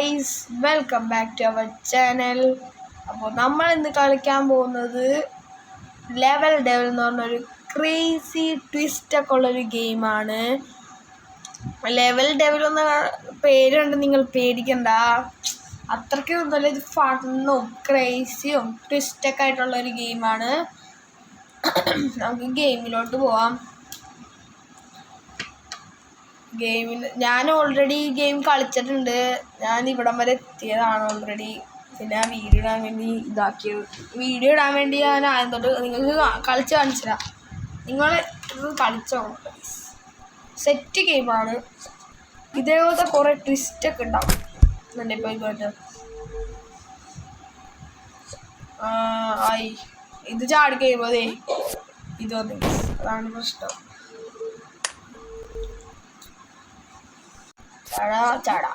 Guys, welcome back to our channel. അപ്പോൾ നമ്മൾ ഇന്ന് കളിക്കാൻ പോകുന്നത് ലെവൽ ഡെവൽ എന്ന് പറഞ്ഞൊരു ക്രേസി ട്വിസ്റ്റൊക്കെ ഉള്ളൊരു ഗെയിമാണ്. ലെവൽ ഡെവൽ എന്ന പേരുണ്ട്, നിങ്ങൾ പേടിക്കണ്ട. അത്രയ്ക്കൊന്നുമല്ല, ഇത് ഫണ്ണും ക്രേസിയും ട്വിസ്റ്റൊക്കെ ആയിട്ടുള്ളൊരു ഗെയിമാണ്. നമുക്ക് ഗെയിമിലോട്ട് പോവാം. ഞാൻ ഓൾറെഡി ഗെയിം കളിച്ചിട്ടുണ്ട്. ഞാൻ ഇവിടം വരെ എത്തിയതാണ് ഓൾറെഡി. പിന്നെ വീഡിയോ ഇടാൻ വേണ്ടി ഞാൻ ആദ്യം തൊട്ട് നിങ്ങൾക്ക് കളിച്ച് കാണിച്ചില്ല. നിങ്ങൾ ഇത് കളിച്ചോ. സെറ്റ് ഗെയിമാണ്. ഇതേപോലത്തെ കുറേ ട്വിസ്റ്റൊക്കെ ഉണ്ടാവും. ഇപ്പോൾ ഇങ്ങോട്ട് ഇത് ചാടി കഴിയുമ്പോൾ ഇത് വന്നു. അതാണ് പ്രശ്നം. ചാടാ.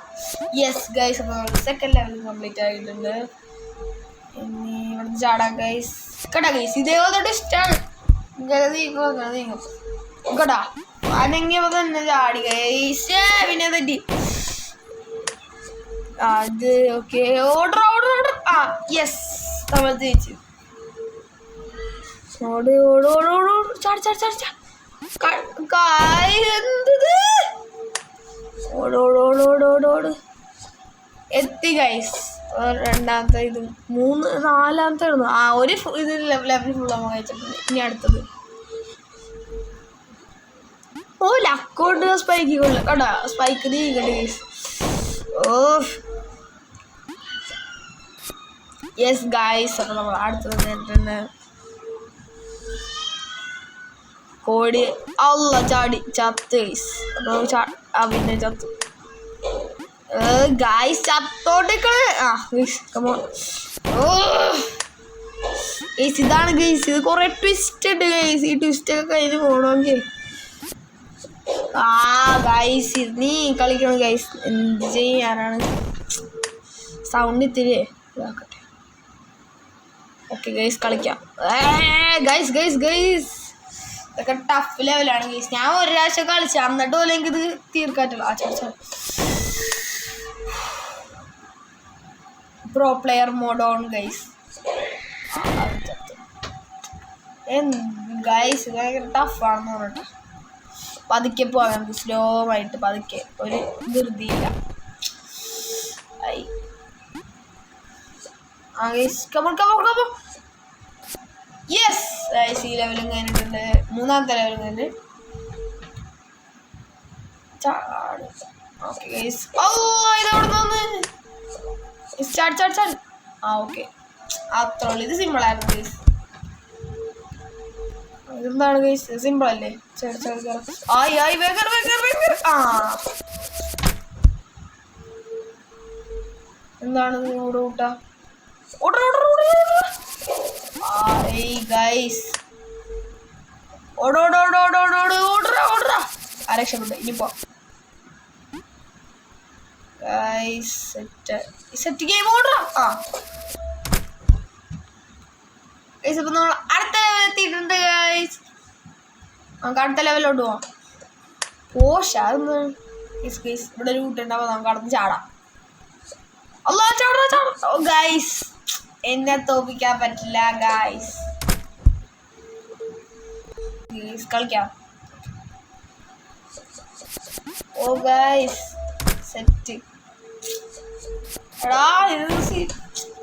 യെസ് ഗൈസ്, അപ്പോൾ നമ്മൾ സെക്കൻഡ് ലെവൽ കംപ്ലീറ്റ് ആയിട്ടുണ്ട്. ഇനി ഇവിടുന്ന് ചാടാം ഗൈസ്. കേട്ടാ ഗൈസ്, ഇതേപോലത്തെ ഇഷ്ടമാണ്. കേട്ടാ അനങ്ങിയപ്പോൾ തന്നെ ചാടി ഗൈസ്. പിന്നെ തെറ്റി അത് ഓക്കെ. ഓർഡർ യെസ്, നമ്മൾ തിരിച്ചു. ഓട് എത്തി ഗൈസ്. രണ്ടാമത്തെ ഇത് നാലാമത്തെ ഇടുന്നു. ഒരു ഇത് ലെവൽ ഫുൾ നമ്മൾ കഴിച്ചിട്ടുണ്ട്. ഇനി അടുത്തത് ലക്കോട്ട് സ്പൈക്ക് കൊള്ളു കേട്ടോ. സ്പൈക്ക് നീക്കട്ടെ ഗൈസ്. യെസ് ഗൈസ്, അപ്പോൾ നമ്മൾ അടുത്തത് നേരിട്ടുണ്ട്. കോടി ചാടി ചത്ത് ഗൈസ്. പിന്നെ ചത്തു ഗൈസ്. ചത്തോട്ടേക്കള് ഗൈസ്. ഇതാണ് ഗൈസ്. ഇത് കുറെ ട്വിസ്റ്റ് ഉണ്ട് ഗൈസ്. ഈ ട്വിസ്റ്റൊക്കെ കഴിഞ്ഞ് പോകണമെങ്കിൽ ഗൈസ് നീ കളിക്കണം ഗൈസ്. എന്ത് ചെയ്യാനാണ്? സൗണ്ട് ഇത്തിരി ഇതാക്കട്ടെ. ഓക്കെ ഗൈസ്, കളിക്കാം. ഗൈസ് ഇതൊക്കെ ടഫ് ലെവലാണ് ഗൈസ്. ഞാൻ ഒരു പ്രാവശ്യം കളിച്ചു, എന്നിട്ട് പോലെ എനിക്കിത് തീർക്കാറ്റുള്ളൂ. Pro player mode on guys. Guys ഭയങ്കര ടഫാണെന്ന് പറഞ്ഞിട്ട് പതുക്കെ പോവാം. നമുക്ക് സ്ലോ ആയിട്ട് പതുക്കെ, ഒരു ധൃതിയില്ല. യെസ് ഗൈസ്, ഈ ലെവലും കഴിഞ്ഞിട്ടുണ്ട്. മൂന്നാമത്തെ ലെവലും കഴിഞ്ഞ് ഓക്കെ ഗൈസ്. ചാടി ഓക്കെ. അത്ര ഉള്ളു. ഇത് സിമ്പിളായിരുന്നു ഗൈസ്. ഇതെന്താണ് ഗൈസ്? സിമ്പിൾ അല്ലേ? എന്താണ് കൂട്ടാ? രക്ഷപ്പെട്ടു. ഇനിയിപ്പോ സെറ്റ് ഗെയിം ഓർഡർ. ഇപ്പൊ നമ്മൾ അടുത്ത ലെവൽ എത്തിയിട്ടുണ്ട് ഗൈസ്. നമുക്ക് അടുത്ത ലെവലിലോട്ട് പോവാം. ഇവിടെ ഒരു കൂട്ടുണ്ടാവും. നമുക്ക് അടുത്ത് ചാടാം. ഗൈസ്, എന്നെ തോപ്പിക്കാൻ പറ്റില്ല ഗൈസ്. കളിക്കാം. Guys set.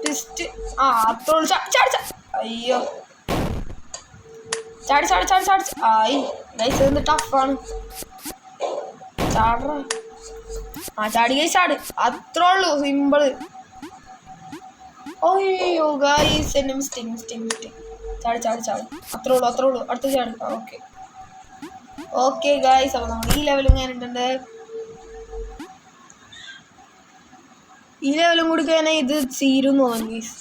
ട്വിസ്റ്റ്. അയ്യോ ചാടി ഗൈസ്. എന്ത് ടഫാണ്. ചാടി ഗൈസ്, ചാട്. അത്രേ ഉള്ളൂ, സിമ്പിള്. അയ്യോ ഗൈസ്, എന്നെ മിസ്റ്റേക്ക്. ചാടി. അത്രേ ഉള്ളൂ. അടുത്ത ചാടി. ഓക്കെ ഗൈസ്, അപ്പോൾ നമ്മൾ ഈ ലെവലും കഴിഞ്ഞിട്ടുണ്ട്. ഈ ലെവലും കൂടി കഴിഞ്ഞാൽ ഇത് തീരും തോന്നുന്നു ഗൈസ്.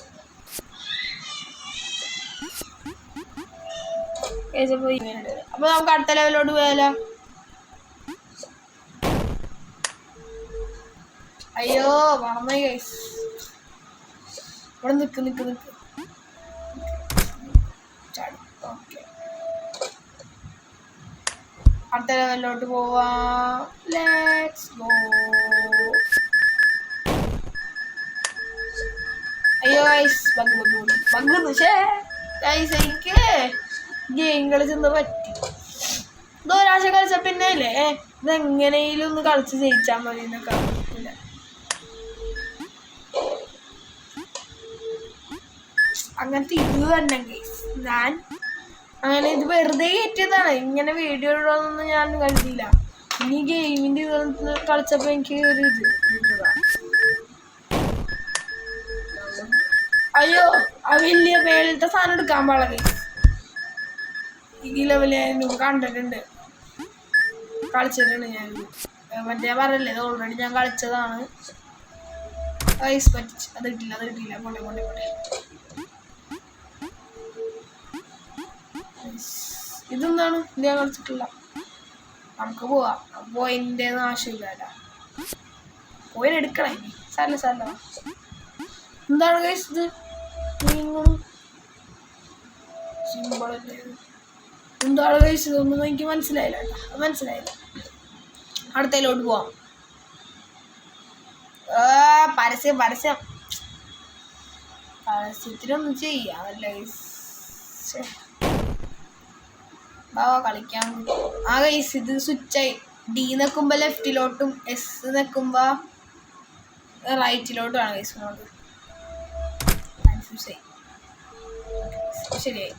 അപ്പൊ നമുക്ക് അടുത്ത ലെവലിലോട്ട് പോയാലോ? അയ്യോ മറന്നു ഗൈസ്. ഇവിടെ നിക്ക്. ഓക്കെ, അടുത്ത ലെവലിലോട്ട് പോവാം. Let's go. അയ്യോ ഗൈസ് ബഗ് പക്ഷേ ഗൈസ് എനിക്ക് ഗെയിം കളിച്ചെന്ന് പറ്റി. ഇത് ഒരാഴ്ച കളിച്ച പിന്നെ അല്ലേ ഇതെങ്ങനെയും ഒന്ന് കളിച്ച് ജയിച്ചാൽ മതി എന്നൊക്കെ അങ്ങനത്തെ ഇത് തന്നെ ഗൈസ്. ഞാൻ അങ്ങനെ ഇത് വെറുതെ കയറ്റിയതാണ്. ഇങ്ങനെ വീഡിയോ ഇടാനൊന്നും ഞാൻ കണ്ടില്ല. ഇനി ഗെയിമിൻ്റെ ഇത് കളിച്ചപ്പോൾ എനിക്ക് ഒരു ഇത് കിട്ടതാണ്. അയ്യോ ആ വലിയ മേളത്തെ സാധനം എടുക്കാൻ പാടില്ല ഗൈസ്. ഈ ലെവല് ഞാൻ കണ്ടിട്ടുണ്ട്, കളിച്ചിട്ടുണ്ട്. ഞാൻ മറ്റേ പറയല്ലേ ഇത് ഓൾറെഡി ഞാൻ കളിച്ചതാണ്. ഗൈസ് പറ്റിച്ച് അത് കിട്ടില്ല പോട്ടെ. ഇതെന്താണ് ഇത് ഞാൻ കളിച്ചിട്ടില്ല. നമുക്ക് പോവാം. പോയിൻ്റെ ആവശ്യമില്ല. പോയിന്റ് എടുക്കണം ഇനി. സാരല്ല എന്താണ് ഗൈസ് ഇത് സിമ്പിളല്ലേ? എന്താണ് ഗൈസ് ഇതൊന്നും എനിക്ക് മനസ്സിലായില്ല. അടുത്തതിലോട്ട് പോവാം. പരസ്യത്തിനൊന്നും ചെയ്യാമല്ല ഗൈസ്. കളിക്കാൻ ആ ഗൈസ് ഇത് സ്വിച്ചായി. ഡി നിൽക്കുമ്പോൾ ലെഫ്റ്റിലോട്ടും എസ് നിൽക്കുമ്പോൾ റൈറ്റിലോട്ടുമാണ് ഗൈസ്. നമുക്ക് കൺഫ്യൂസായി. ശരിയായി.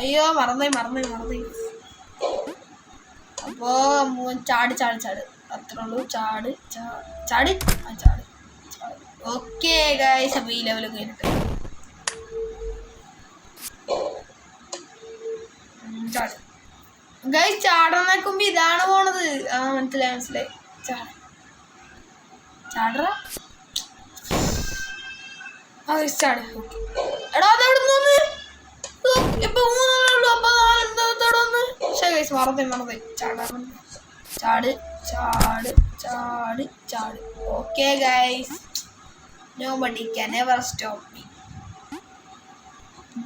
അയ്യോ മറന്നു. അപ്പോ ചാട് അത്രേ ഉള്ളൂ. ചാട്. ഓക്കെ ഗൈസ്, അപ്പോൾ ഈ ലെവൽ കഴിഞ്ഞിട്ട് ഗൈസ് ചാടാൻ നോക്കുമ്പോ ഇതാണ് പോണത്. ആ മനസ്സിലായി. ചാടറ എടാ അതെവിടുന്ന് ഇപ്പൊ 3 അപ്പൊ 4 മറന്നേ ചാട്. Okay guys, nobody can ever stop me.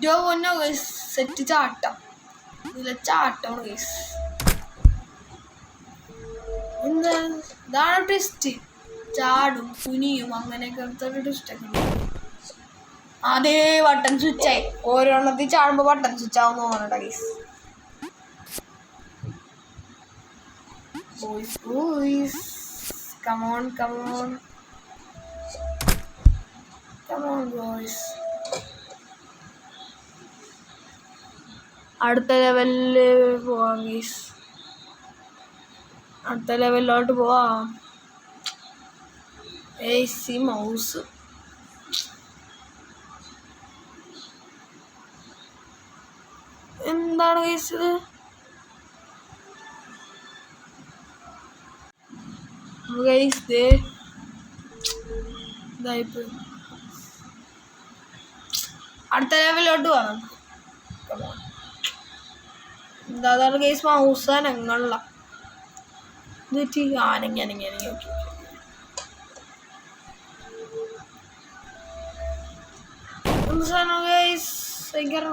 Dunno guys set ചാട്ടമാണ് ഗൈസ്. ഇതാണ് ട്വിസ്റ്റ്. ചാടും കുനിയും അങ്ങനെയൊക്കെ എടുത്തൊരു ട്വിസ്റ്റൊക്കെ ഉണ്ട്. അതേ ബട്ടൺ സ്വിച്ചായി. ഓരോണ്ണത്തിൽ ചാടുമ്പോൾ ബട്ടൺ സ്വിച്ച് ആവുന്ന തോന്നണ്ട guys. Boys come on boys. അടുത്ത ലെവലിലോട്ട് പോവാം. മൗസ് എന്താണ് ഗൈസ് ഇത്? അടുത്ത ലെവലിലോട്ട് പോവാം. എന്താണ് ഗൈസ് മൗസ് അനങ്ങള്ള അനങ്ങി. ഓക്കെ ഗൈസ് ഭയങ്കര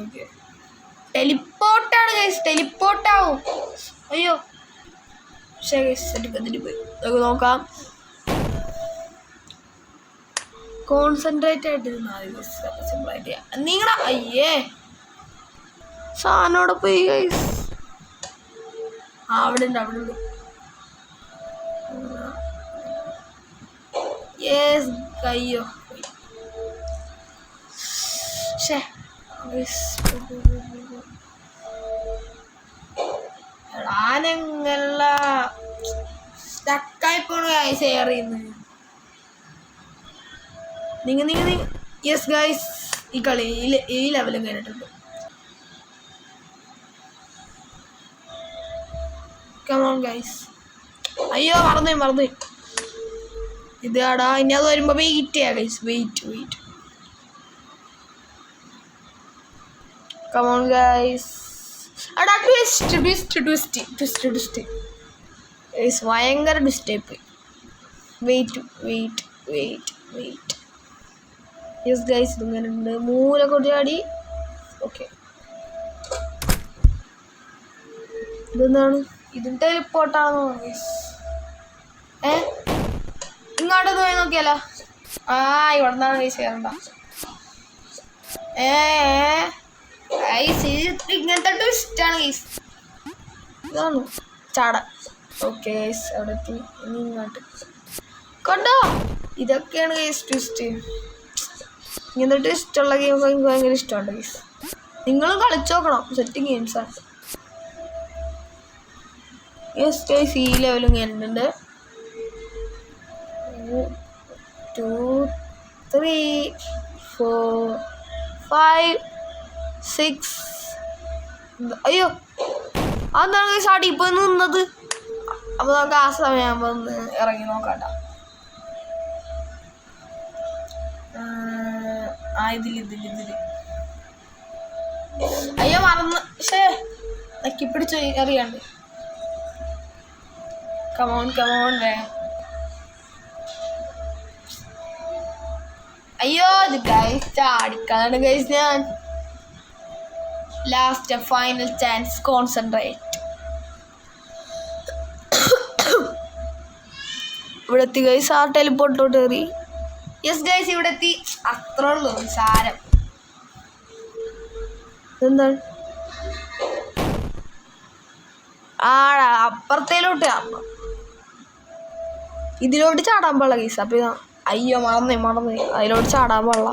ഓക്കെ ടെലിപ്പോർട്ടാണ് ഗൈസ്. ടെലിപ്പോർട്ടാവും. അയ്യോ പോയി നോക്കാം. കോൺസെൻട്രേറ്റ് ആയിട്ട് സിമ്പിളായിട്ട് ചെയ്യാം. നിങ്ങളെ അയ്യേ സാധനം പോയി ഗൈസ്. അവിടെ ഉണ്ട്. യെസ് അയ്യോ ഞാനെങ്ങല്ല സ്റ്റക്കായി പോണ ഗൈസ് ഏറിയുന്നത്. നിങ്ങൾ യെസ് ഗൈസ് ഈ കളി ഈ ലെവലും കഴിഞ്ഞിട്ടുണ്ട്. Come on guys. അയ്യോ മറന്നു. ഇതാടാ ഇനി അത് വരുമ്പോൾ വെയിറ്റ് ചെയ്യാം ഗൈസ്. വെയിറ്റ്. Come on guys. അടാ ട്വിസ്റ്റ് ഗൈസ് ഭയങ്കര ട്വിസ്റ്റായി പോയി. വെയിറ്റ് യെസ് ഗൈസ് ഇങ്ങനെ ഉണ്ട്. മൂലൊക്കെ ചാടി ഓക്കെ. ഇതെന്താണ്? ഇതും ടെലിപ്പോർട്ടാണോ? ഇങ്ങോട്ട് പോയി നോക്കിയാലോ? ഇവിടെ നിന്നാണ് ഗൈസ് കയറണ്ട. ഇങ്ങനത്തെ ട്വിസ്റ്റാണ് ഗൈസ്. ഇതാണ് ചാട. ഓക്കെ ഗൈസ്, അവിടെ എത്തി. ഇനി ഇങ്ങോട്ട് കണ്ടോ? ഇതൊക്കെയാണ് ഗൈസ് ട്വിസ്റ്റ്. ഇങ്ങനത്തെ ട്വിസ്റ്റുള്ള ഗെയിം എനിക്ക് ഭയങ്കര ഇഷ്ടമാണ് ഗൈസ്. നിങ്ങളും കളിച്ചു നോക്കണം, സെറ്റിംഗ് ഗെയിംസാണ്. യെസ് ഗൈസ്, ഈ ലെവലും ഉണ്ട്. 2 3 4 5 6. അയ്യോ, അതെന്താണ് ഗൈസ് അടിയിപ്പോ നിന്നത്? അപ്പൊ നമുക്ക് ആ സമയമാകുമ്പോ ഒന്ന് ഇറങ്ങി നോക്കാട്ടോ. ഇതില് അയ്യോ മറന്ന്. നക്കി പിടിച്ച് അറിയാണ്ട്. കമോൺ വേഗം. അയ്യോ, ഇത് ഗൈസ് ചാടിക്കാണ് ഗൈസ്. ഞാൻ ലാസ്റ്റ് ഫൈനൽ ചാൻസ്, കോൺസെൻട്രേറ്റ്. ഇവിടെ എത്തി ഗൈസ്. ആ ടെലിപ്പോർട്ടോട്ട് കയറി. യെസ് ഗൈസ്, ഇവിടെ എത്തി. അത്രേ ഉള്ളൂ സാരം. എന്താണ്? അപ്പുറത്തേലോട്ട് ചാടണം. ഇതിലോട്ട് ചാടാൻ പാടില്ല ഗൈസ്. അപ്പൊ അയ്യോ മറന്നേ. അതിലോട്ട് ചാടാൻ പാടില്ല.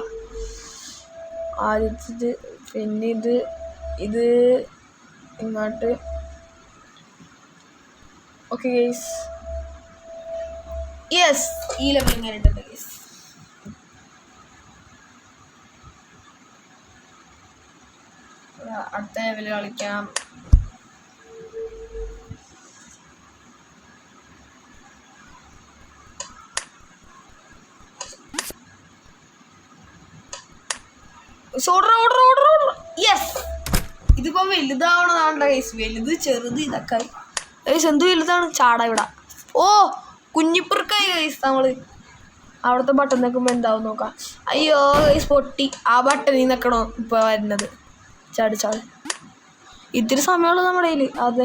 ആദ്യത്തെ പിന്നെ ഇത് ഇങ്ങോട്ട്. Okay guys. യെസ്, ഈ ലെവൽ ഇങ്ങനെ ഇട്ടുണ്ട് ഗൈസ്. അടുത്ത ലെവല് കളിക്കാം. യെസ്, ഇതിപ്പോ വലുതാവണതാണ്ട ഗൈസ്. വലുത് ചെറുത് ഇതൊക്കെ ഗൈസ്. എന്ത് വലുതാണ്? ചാട ഇവിടെ. ഓ, കുഞ്ഞിപ്പുറക്കായി ഗൈസ്. നമ്മള് അവിടുത്തെ ബട്ടൺ നിൽക്കുമ്പോ എന്താവും നോക്കാം. അയ്യോ ഗൈസ്, പൊട്ടി. ആ ബട്ടണിൽ നിൽക്കണോ ഇപ്പൊ വരുന്നത്? ചാട്. ഇത്തിരി സമയമുള്ളൂ നമ്മുടെ കയ്യിൽ. അത്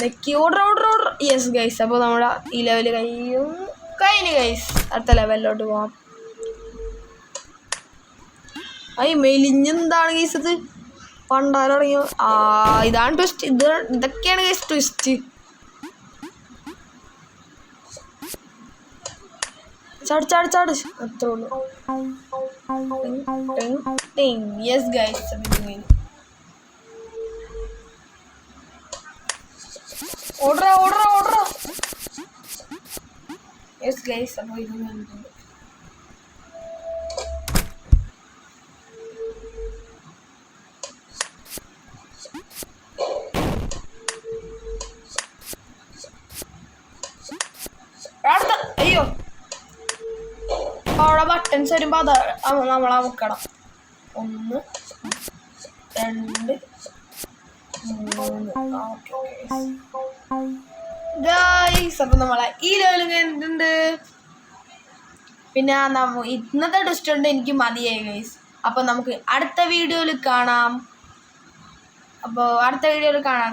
നെക്കി ഓർഡർ. യെസ് ഗൈസ്, അപ്പോൾ നമ്മുടെ ഈ ലെവല് കഴിഞ്ഞു ഗൈസ്. അടുത്ത ലെവലിലോട്ട് പോവാം. മെലിഞ്ഞെന്താണ് ഗൈസ് ഇത്? പണ്ടാരടങ്ങിയോ? ഇതാണ് ട്വിസ്റ്റ്. ഇതൊക്കെയാണ് ഗൈസ് ട്വിസ്റ്റ്. ചാട്. അത്രേ ഉള്ളൂ. Yes guys, order. Yes guys, അപ്പോൾ ഇത് കണ്ടിട്ടുണ്ട്. അയ്യോ, അവിടെ ബട്ടൺസ് വരുമ്പോ അത് നമ്മളാ മുക്കണം. 1 2 3. ഗൈസ്, അപ്പൊ നമ്മളെ ഈ ലെവലും കണ്ടിട്ടുണ്ട്. പിന്നെ ഇന്നത്തെ ടെസ്റ്റ് കൊണ്ട് എനിക്ക് മതിയായി ഗൈസ്. അപ്പൊ നമുക്ക് അടുത്ത വീഡിയോയിൽ കാണാം.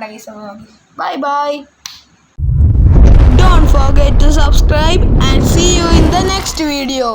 Guys. Bye. Don't forget to subscribe and see you in the next video.